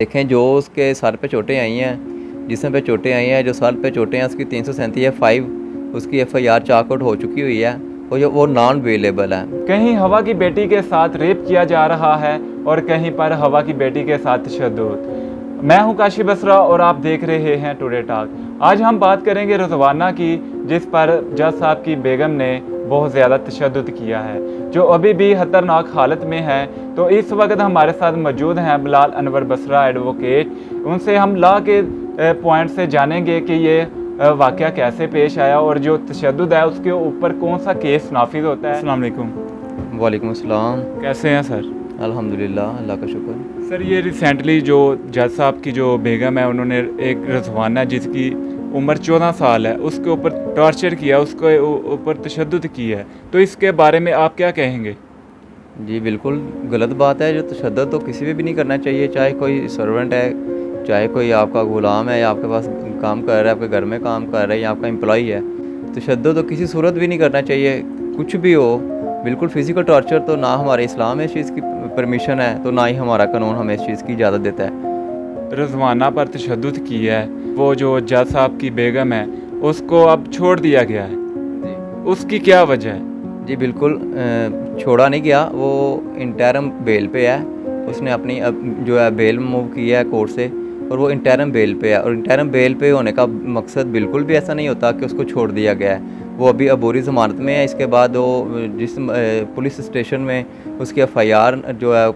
देखें जो उसके सर पे चोटें आई हैं, जिस्म पे चोटें आई हैं, जो सर पे चोटें हैं उसकी 337 है 5 उसकी FIR चार्ट हो चुकी हुई है और वो नॉन अवेलेबल है। कहीं हवा की बेटी के साथ रेप किया जा रहा है और कहीं पर हवा की बेटी के साथ तशद्दुद। मैं हूं काशी बसरा और आप देख रहे हैं टुडे टॉक। आज हम बात करेंगे रिजवाना की, जिस पर जज साहब की बेगम ने बहुत ज़्यादा तशद्दुद किया है, जो अभी भी खतरनाक हालत में है। तो इस वक्त हमारे साथ मौजूद हैं बिलाल अनवर बसरा एडवोकेट। उनसे हम लॉ के पॉइंट से जानेंगे कि ये वाक़या कैसे पेश आया और जो तशद्दुद है उसके ऊपर कौन सा केस नाफिज होता है। अस्सलाम वालेकुम। वालेकुम अस्सलाम। कैसे हैं सर? अल्हम्दुलिल्लाह, अल्लाह का शुक्र। सर ये रिसेंटली जो जज साहब की जो बेगम है, उन्होंने एक रिजवाना जिसकी उम्र 14 साल है उसके ऊपर टॉर्चर किया, उसके ऊपर तशद्दुद की है, तो इसके बारे में आप क्या कहेंगे? जी बिल्कुल गलत बात है। जो तशद्दुद तो किसी पे भी नहीं करना चाहिए, चाहे कोई सर्वेंट है, चाहे कोई आपका ग़ुलाम है या आपके पास काम कर रहा है, आपके घर में काम कर रहा है या आपका एम्प्लॉई है। तशद्दुद तो किसी सूरत भी नहीं करना चाहिए, कुछ भी हो। बिल्कुल फ़िज़िकल टॉर्चर तो ना हमारे इस्लाम में इस चीज़ की परमिशन है, तो ना ही हमारा कानून हमें इस चीज़ की इजाज़त देता है। रिजवाना पर तशद्दुद की है, वो जो जज साहब की बेगम है उसको अब छोड़ दिया गया है, जी उसकी क्या वजह है? जी बिल्कुल छोड़ा नहीं गया, वो इंटरम बेल पे है। उसने अपनी जो है बेल मूव की है कोर्ट से और वो इंटरम बेल पे है। और इंटरम बेल पे होने का मकसद बिल्कुल भी ऐसा नहीं होता कि उसको छोड़ दिया गया है। वो अभी अबूरी ज़मानत में है। इसके बाद वो जिस पुलिस स्टेशन में उसकी FIR जो है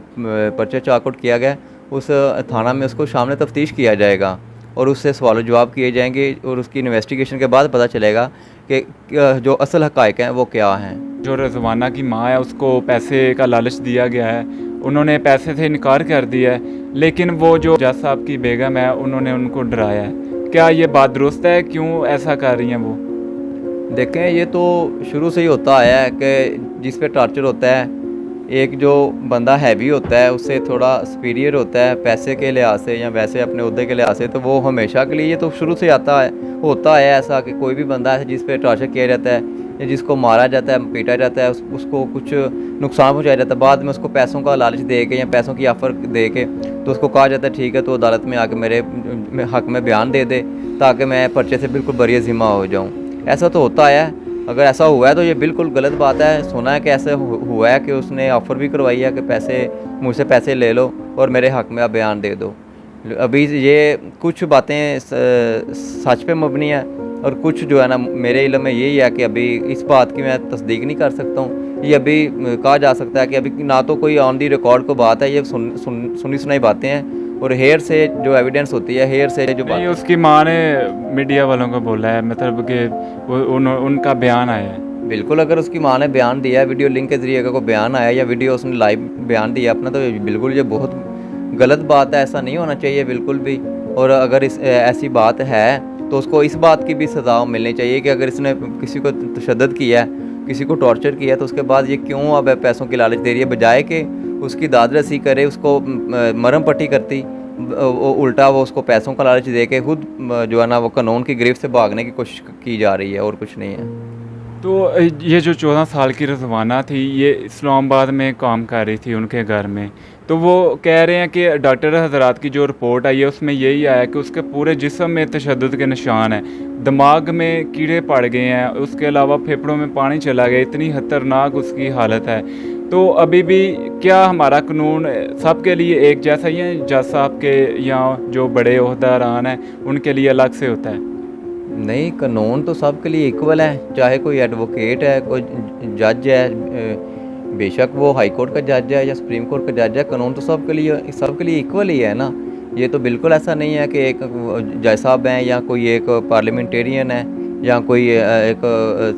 पर्चा चार्ट किया गया, उस थाना में उसको सामने तफ्तीश किया जाएगा और उससे सवाल जवाब किए जाएंगे और उसकी इन्वेस्टिगेशन के बाद पता चलेगा कि जो असल हक़ाइक़ हैं वो क्या हैं। जो रिजवाना की माँ है उसको पैसे का लालच दिया गया है, उन्होंने पैसे से इनकार कर दिया है, लेकिन वो जो जज साहब की बेगम है उन्होंने उनको डराया है। क्या ये बात दुरुस्त है? क्यों ऐसा कर रही हैं वो? देखें ये तो शुरू से ही होता आया है कि जिस पे टॉर्चर होता है, एक जो बंदा हैवी होता है उससे थोड़ा सुपीरियर होता है पैसे के लिहाज से या वैसे अपने ओहदे के लिहाज से, तो वो हमेशा के लिए ये तो शुरू से आता है होता है ऐसा कि कोई भी बंदा है जिस पे टॉर्चर किया जाता है या जिसको मारा जाता है, पीटा जाता है, उसको कुछ नुकसान पहुँचाया जाता है, बाद में उसको पैसों का लालच दे के या पैसों की ऑफ़र दे के तो उसको कहा जाता है ठीक है तो अदालत में आके मेरे हक़ में बयान दे दे ताकि मैं पर्चे से बिल्कुल बरी ज़िम्मा हो जाऊँ। ऐसा तो होता है। अगर ऐसा हुआ है तो ये बिल्कुल गलत बात है। सुना है कि ऐसा हुआ है कि उसने ऑफ़र भी करवाई है कि पैसे मुझसे पैसे ले लो और मेरे हक़ में आप बयान दे दो। अभी ये कुछ बातें सच पे मबनी है और कुछ जो है ना मेरे इल्म में यही है कि अभी इस बात की मैं तस्दीक नहीं कर सकता हूँ। ये अभी कहा जा सकता है कि अभी ना तो कोई ऑन दी रिकॉर्ड को बात है, ये सुनी सुनाई बातें हैं और हेयर से जो एविडेंस होती है, हेयर से जो नहीं, उसकी माँ ने मीडिया वालों को बोला है, मतलब कि उनका बयान आया है। बिल्कुल अगर उसकी माँ ने बयान दिया है वीडियो लिंक के ज़रिए, अगर कोई बयान आया या वीडियो उसने लाइव बयान दिया अपना, तो बिल्कुल ये बहुत गलत बात है। ऐसा नहीं होना चाहिए बिल्कुल भी। और अगर ऐसी बात है तो उसको इस बात की भी सज़ा मिलनी चाहिए कि अगर इसने किसी को तशद्दुद किया है, किसी को टॉर्चर किया है, तो उसके बाद ये क्यों अब पैसों की लालच दे रही है, बजाय कि उसकी दाद रसी करे, उसको मरहम पट्टी करती, उल्टा वो उसको पैसों का लालच दे के खुद जो है ना वो कानून की गिरफ्त से भागने की कोशिश की जा रही है और कुछ नहीं है। तो ये जो 14 साल की रिजवाना थी, ये इस्लामाबाद में काम कर रही थी उनके घर में, तो वो कह रहे हैं कि डॉक्टर हज़रात की जो रिपोर्ट आई है उसमें यही आया कि उसके पूरे जिस्म में तशद्दुद के निशान हैं, दिमाग में कीड़े पड़ गए हैं, उसके अलावा फेफड़ों में पानी चला गया, इतनी खतरनाक उसकी हालत है। तो अभी भी क्या हमारा कानून सबके लिए एक जैसा ही है? जज साहब के या जो बड़े ओहदेदारान हैं उनके लिए अलग से होता है? नहीं, कानून तो सब के लिए इक्वल है, चाहे कोई एडवोकेट है, कोई जज है, बेशक वो हाई कोर्ट का जज है या सुप्रीम कोर्ट का जज है, कानून तो सबके लिए इक्वल ही है ना। ये तो बिल्कुल ऐसा नहीं है कि एक जज साहब हैं या कोई एक पार्लियामेंटेरियन है या कोई एक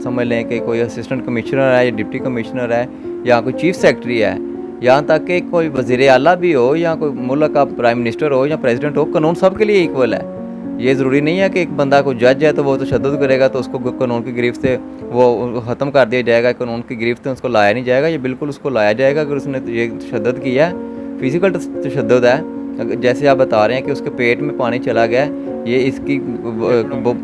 समझ लें कि कोई असिस्टेंट कमिश्नर है या डिप्टी कमिश्नर है या कोई चीफ सेक्रेटरी है, यहाँ तक कि कोई वज़ीर आला भी हो या कोई मुल्क का प्राइम मिनिस्टर हो या प्रेसिडेंट हो, कानून सबके लिए इक्वल है। ये ज़रूरी नहीं है कि एक बंदा को जज है तो वो तशद्दुद करेगा तो उसको कानून की गिरफ्त से वो ख़त्म कर दिया जाएगा, कानून की गिरफ्त से उसको लाया नहीं जाएगा। ये बिल्कुल उसको लाया जाएगा अगर उसने ये तशद्दुद किया है, फ़िज़िकल तशद्दुद है। जैसे आप बता रहे हैं कि उसके पेट में पानी चला गया, ये इसकी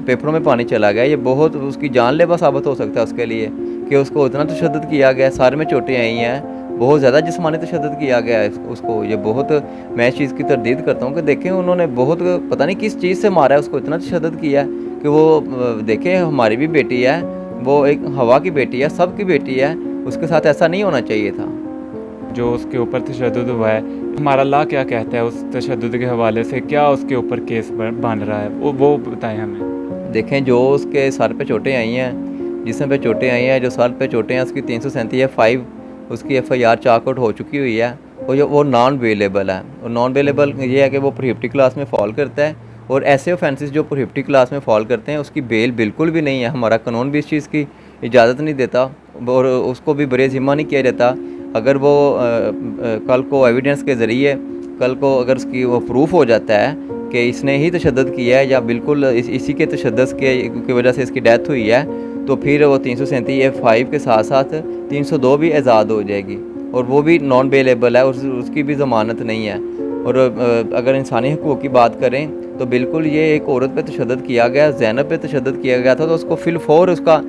फेफड़ों में पानी चला गया, ये बहुत उसकी जानलेवा साबित हो सकता है उसके लिए कि उसको इतना तशद्दुद किया गया, सर में चोटें आई हैं, बहुत ज़्यादा जिस्मानी तशद्दुद किया गया है उसको। ये बहुत, मैं इस चीज़ की तरदीद करता हूँ कि देखें उन्होंने बहुत पता नहीं किस चीज़ से मारा है उसको, इतना तशद्दुद किया है कि वो देखें हमारी भी बेटी है, वो एक हवा की बेटी है, सब की बेटी है, उसके साथ ऐसा नहीं होना चाहिए था। जो उसके ऊपर तशद्दुद हुआ है, हमारा अल्लाह क्या कहता है उस तशद्दुद के हवाले से, क्या उसके ऊपर केस बन रहा है, वो बताएं हमें। देखें जो उसके सर पे चोटें आई हैं, जिसम पे चोटें आई हैं, जो सर पे चोटें हैं, उसकी 337(5) उसकी FIR चार्ट हो चुकी हुई है, और वो नॉन अवेलेबल है। और नॉन अवेलेबल ये है कि वो प्रोहिबिटेड क्लास में फॉल करता है, और ऐसे ऑफेंसेस जो प्रोहिबिटेड क्लास में फॉल करते हैं उसकी बेल बिल्कुल भी नहीं है। हमारा कानून भी इस चीज़ की इजाज़त नहीं देता, और उसको भी बरे ज़िम्मा नहीं किया जाता। अगर वो कल को एविडेंस के ज़रिए, कल को अगर उसकी वो प्रूफ हो जाता है कि इसने ही तशद्दुद किया है, या बिल्कुल इसी के तशद्दुद की वजह से इसकी डेथ हुई है, तो फिर वो 337(5) के साथ साथ 302 भी आज़ाद हो जाएगी, और वो भी नॉन अवेलेबल है, उसकी भी ज़मानत नहीं है। और अगर इंसानी हकूक़ की बात करें तो बिल्कुल ये एक औरत पे तशद्दुद किया गया, ज़ैनब पे तशद्दुद किया गया था, तो उसको फिलफौर उसका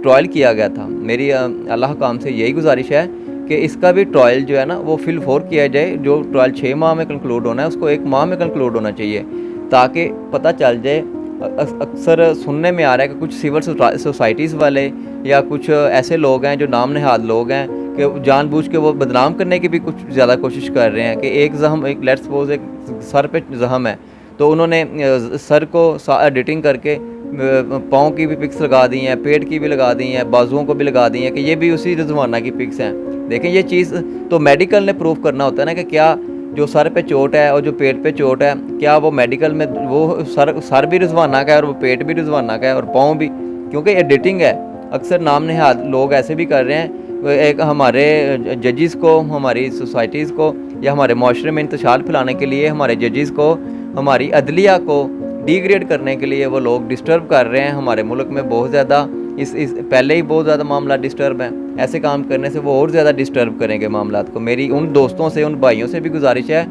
ट्रायल किया गया था। मेरी अल्लाह काम से यही गुजारिश है कि इसका भी ट्रायल जो है ना वो फिलफौर किया जाए। जो ट्रायल 6 माह में कंक्लूड होना है उसको 1 माह में कंक्लूड होना चाहिए, ताकि पता चल जाए। अक्सर सुनने में आ रहा है कि कुछ सिविल सोसाइटीज़ वाले या कुछ ऐसे लोग हैं जो नाम नहाद लोग हैं कि जानबूझ के वो बदनाम करने की भी कुछ ज़्यादा कोशिश कर रहे हैं कि एक ज़ख्म, एक लेट्स सपोज एक सर पे ज़ख्म है, तो उन्होंने सर को एडिटिंग करके पाँव की भी पिक्स लगा दी हैं, पेट की भी लगा दी हैं, बाजुओं को भी लगा दी हैं कि ये भी उसी रिजवाना की पिक्स हैं। देखें ये चीज़ तो मेडिकल ने प्रूव करना होता है ना कि क्या जो सर पे चोट है और जो पेट पे चोट है, क्या वो मेडिकल में वो सर भी रिजवाना का है और वो पेट भी रिजवाना का है और पाँव भी, क्योंकि एडिटिंग है। अक्सर नाम नहाद लोग ऐसे भी कर रहे हैं, एक हमारे जजेस को, हमारी सोसाइटीज़ को या हमारे माशरे में इंतशार फैलाने के लिए, हमारे जजेस को, हमारी अदलिया को डिग्रेड करने के लिए वो लोग डिस्टर्ब कर रहे हैं। हमारे मुल्क में बहुत ज़्यादा इस पहले ही बहुत ज़्यादा मामला डिस्टर्ब हैं, ऐसे काम करने से वो और ज़्यादा डिस्टर्ब करेंगे मामलात को। मेरी उन दोस्तों से, उन भाइयों से भी गुजारिश है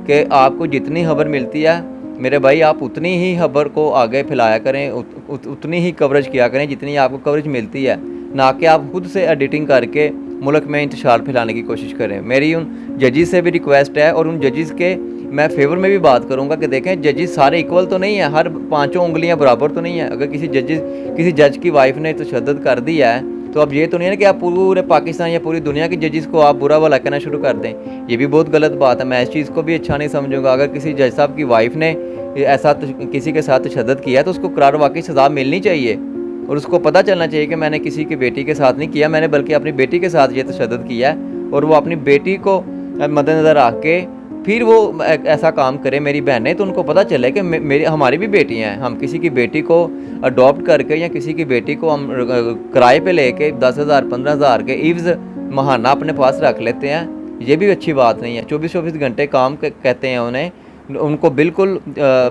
कि आपको जितनी खबर मिलती है मेरे भाई, आप उतनी ही खबर को आगे फैलाया करें, उतनी ही कवरेज किया करें जितनी आपको कवरेज मिलती है, ना कि आप खुद से एडिटिंग करके मुल्क में इंतशार फैलाने की कोशिश करें। मेरी उन जजेस से भी रिक्वेस्ट है, और उन जजेस के मैं फेवर में भी बात करूंगा कि देखें जजेस सारे इक्वल तो नहीं है, हर 5 उंगलियां बराबर तो नहीं है। अगर किसी जज की वाइफ ने तशद्दुद कर दिया है, तो अब ये तो नहीं है कि आप पूरे पाकिस्तान या पूरी दुनिया की जजेस को आप बुरा भला कहना शुरू कर दें। ये भी बहुत गलत बात है, मैं इस चीज़ को भी अच्छा नहीं समझूंगा। अगर किसी जज साहब की वाइफ ने ऐसा किसी के साथ तशद्दुद किया है तो उसको करार वाकई सज़ा मिलनी चाहिए, और उसको पता चलना चाहिए कि मैंने किसी की बेटी के साथ नहीं किया, मैंने बल्कि अपनी बेटी के साथ ये तशद्दुद किया है, और वो अपनी बेटी को मद्देनज़र रख के फिर वो ऐसा काम करे मेरी बहनें, तो उनको पता चले कि हमारी भी बेटियां हैं। हम किसी की बेटी को अडॉप्ट करके या किसी की बेटी को हम किराए पे लेके 10,000 15,000 के ईव्स महाना अपने पास रख लेते हैं, ये भी अच्छी बात नहीं है। 24-24 घंटे काम कहते हैं उन्हें, उनको बिल्कुल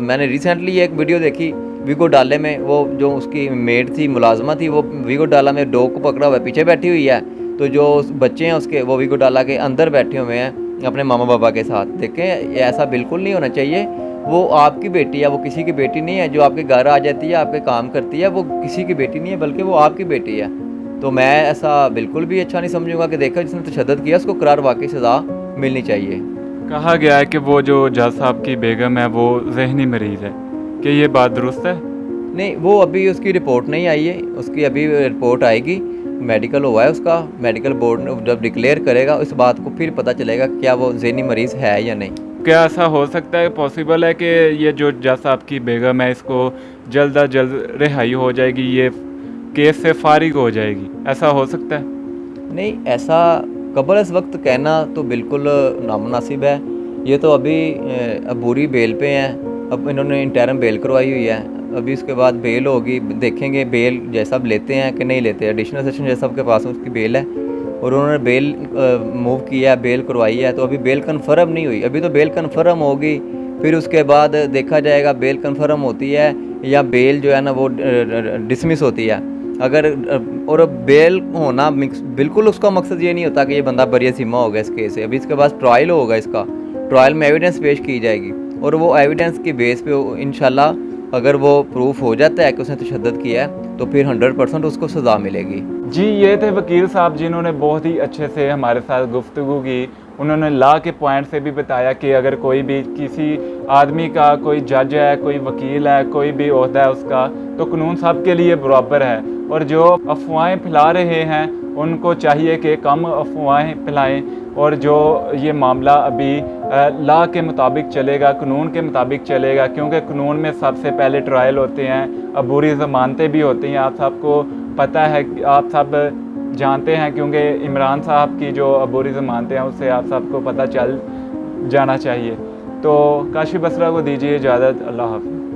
मैंने रिसेंटली एक वीडियो देखी वीगो डाले में, वो जो उसकी मेड थी, मुलाजमा थी, वो वीगो डाला में डॉग को पकड़ा हुआ है, पीछे बैठी हुई है, तो जो बच्चे हैं उसके वो वीगो डाला के अंदर बैठे हुए हैं अपने मामा बाबा के साथ। देखें ऐसा बिल्कुल नहीं होना चाहिए। वो आपकी बेटी है, वो किसी की बेटी नहीं है। जो आपके घर आ जाती है, आपके काम करती है, वो किसी की बेटी नहीं है, बल्कि वो आपकी बेटी है। तो मैं ऐसा बिल्कुल भी अच्छा नहीं समझूंगा कि देखा जिसने तशद्दुद किया उसको करार वाकई सज़ा मिलनी चाहिए। कहा गया है कि वो जो जज साहब की बेगम है वो जहनी मरीज़ है, कि ये बात दुरुस्त है? नहीं, वो अभी उसकी रिपोर्ट नहीं आई है, उसकी अभी रिपोर्ट आएगी, मेडिकल हुआ है उसका, मेडिकल बोर्ड जब डिक्लेयर करेगा इस बात को फिर पता चलेगा क्या वो ज़हनी मरीज़ है या नहीं। क्या ऐसा हो सकता है, पॉसिबल है कि ये जो जज साहब की बेगम है इसको जल्द अज जल्द रिहाई हो जाएगी, ये केस से फारिग हो जाएगी, ऐसा हो सकता है? नहीं, ऐसा कबल इस वक्त कहना तो बिल्कुल नामुनासिब है। ये तो अभी अबूरी बेल पे हैं, अब इन्होंने इंटरम बेल करवाई हुई है, अभी उसके बाद बेल होगी, देखेंगे बेल जैसा लेते हैं कि नहीं लेते। एडिशनल सेशन जैसा के पास उसकी बेल है, और उन्होंने बेल मूव किया है, बेल करवाई है, तो अभी बेल कन्फर्म नहीं हुई। अभी तो बेल कन्फर्म होगी, फिर उसके बाद देखा जाएगा बेल कन्फर्म होती है या बेल जो है ना वो डिसमिस होती है। अगर और बेल होना बिल्कुल उसका मकसद ये नहीं होता कि ये बंदा बरी ज़िम्मा हो गया इस केस से। अभी इसके पास ट्रायल होगा, इसका ट्रायल में एविडेंस पेश की जाएगी, और वो एविडेंस की बेस पे इंशाल्लाह अगर वो प्रूफ हो जाता है कि उसने तशद्दुद किया है तो फिर 100% उसको सज़ा मिलेगी। जी, ये थे वकील साहब जिन्होंने बहुत ही अच्छे से हमारे साथ गुफ्तगू की। उन्होंने लॉ के पॉइंट से भी बताया कि अगर कोई भी किसी आदमी का कोई जज है, कोई वकील है, कोई भी ओहदा है उसका, तो कानून सब के लिए बराबर है। और जो अफवाहें फैला रहे हैं उनको चाहिए कि कम अफवाहें फैलाएं, और जो ये मामला अभी लॉ के मुताबिक चलेगा, कानून के मुताबिक चलेगा, क्योंकि कानून में सबसे पहले ट्रायल होते हैं, अबूरी ज़मानतें भी होती हैं। आप सबको पता है, आप सब जानते हैं, क्योंकि इमरान साहब की जो अबूरी ज़मानतें हैं उससे आप सबको पता चल जाना चाहिए। तो काशिफ बसरा को दीजिए इजाज़त। अल्लाह हाफ़िज़।